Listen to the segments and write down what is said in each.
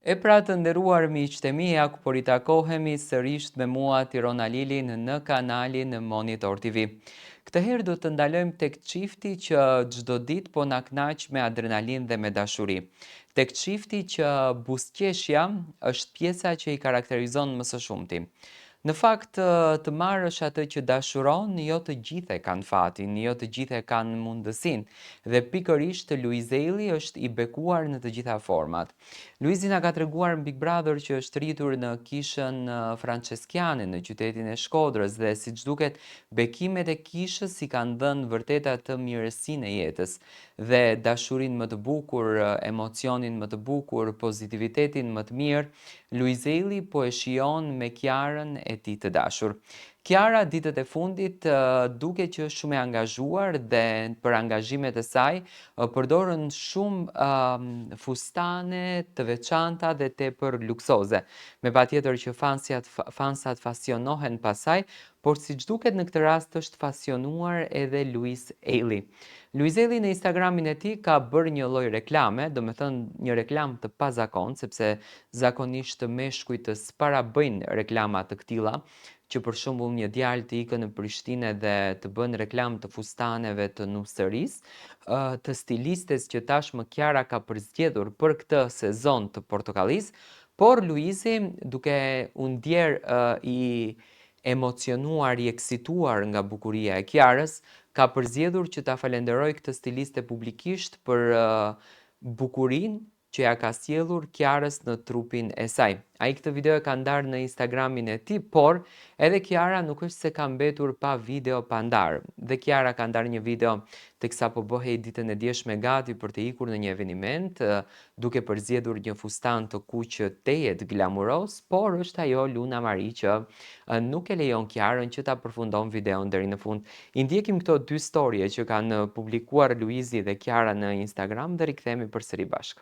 E pra të nderuar miqtë e mi, ku po ritakohemi sërish me mua Tirona Lilin në kanalin Monitor TV. Këtë herë do të ndalojmë tek çifti që çdo ditë po na knaq me adrenalin dhe me dashuri. Tek çifti që buzëqeshja është pjesa që i karakterizon më së shumti. Në fakt, të marrësh atë që dashuron, jo të gjithë e kanë fatin, jo të gjithë e kanë mundësinë, dhe pikërisht Luizeli është i bekuar në të gjitha format. Luizi na ka treguar në Big Brother që është rritur në kishën franceskiane në qytetin e Shkodrës dhe siç duket bekimet e kishës i kanë dhënë vërtet atë mirësinë e jetës dhe dashurinë më të bukur, emocionin më të bukur, pozitivitetin më të mirë. Luizeli po e shijon me Kiarën e tij të dashur. Kiara ditët e fundit duke që është shumë e angazhuar dhe për angazhimet e saj përdorën shumë fustane të veçanta dhe tepër luksoze. Me patjetër që fansat pasionohen pasaj, por siç duket në këtë rast është pasionuar edhe Luizeli. Luizeli në Instagramin e tij ka bërë një lloj reklame, do me thënë një reklam të pazakontë, sepse zakonisht meshkujt s'para bëjnë reklama të këtilla, që për shembull një djalë të ikën në Prishtinë dhe të bën reklam të fustaneve të nusërisë, të stilistes që tashmë Kiara ka përzgjedhur për këtë sezon të portokallisë, por Luizi duke u ndjer i emocionuar, i eksituar nga bukuria e Kiarës, ka përzgjedhur që ta falenderoj këtë stiliste publikisht për bukurinë që ja ka sjellur Kiarës në trupin e saj. Ai këtë video e ka ndarë në Instagramin e tij, por edhe Kiara nuk është se ka mbetur pa video pa ndarë. Dhe Kiara ka ndarë një video teksa po bëhej ditën e dieshme gati për të ikur në një eveniment, duke përzgjedhur një fustan të kuq tejet glamuros, por është ajo Luna Mari që nuk e lejon Kiarën që ta përfundon videon deri në fund. I ndjekim këto dy storie që kanë publikuar Luizi dhe Kiara në Instagram dhe rikthehemi përsëri bashkë.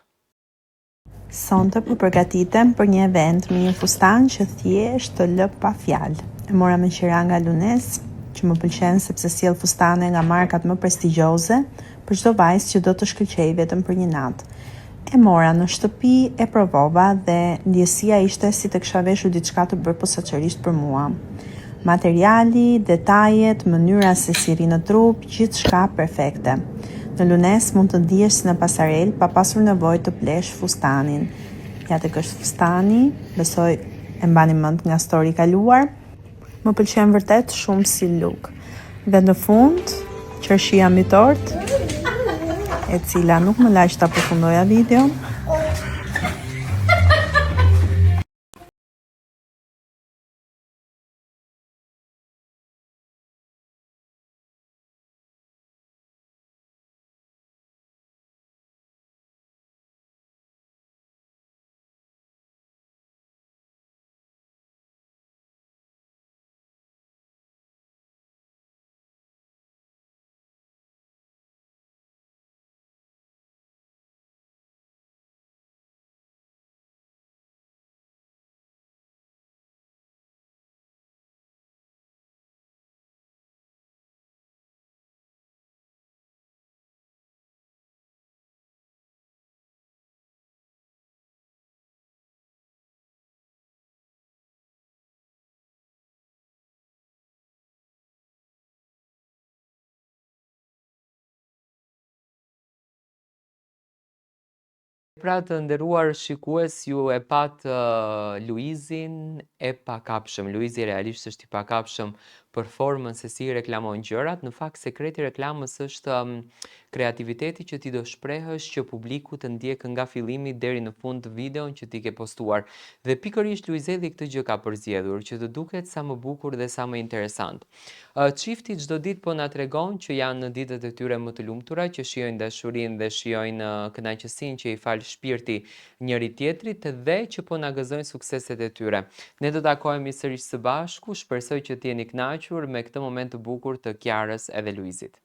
Sonte po përgatitem për një event me një fustan që thjesht të lë pa fjalë. E mora me qira nga Lunes, që më pëlqen sepse sjell fustane nga markat më prestigjioze për çdo vajzë që do të shkëlqej vetëm për një natë. E mora në shtëpi, e provova dhe ndjesia ishte si të kisha veshur diçka të bërë posaçërisht për mua. Materiali, detajet, mënyra se si rri në trup, gjithçka perfekte. Në Lunes mund të ndihesh si në pasarel pa pasur nevojë të plesh fustanin. Ja tek është fustani, besoj e mbani mend nga story kaluar. Më pëlqen vërtet shumë si look. Dhe në fund, qershia mbi tort, e cila nuk më laq ta përfundoja videon. Pra të nderuar shikues, ju e pat Luizin e pakapshëm. Luizi realisht është i pakapshëm për formën se si reklamon gjërat. Në fakt sekreti i reklamës është kreativiteti që ti do shprehësh që publiku të ndjek nga fillimi deri në fund të videon që ti ke postuar. Dhe pikërisht Luizeli këtë gjë ka përzgjedhur, që të duket sa më bukur dhe sa më interesant. Çifti çdo ditë po na tregon që janë në ditët e tyre më të lumtura, që shijojnë dashurinë dhe shijojnë kënaqësinë që i fal shpirti njëri tjetrit dhe që po na gëzojnë sukseset e tyre. Ne do takohemi sërish së bashku, shpresoj që t'jeni kënaqur me këtë moment të bukur të Kiarës edhe Luizit.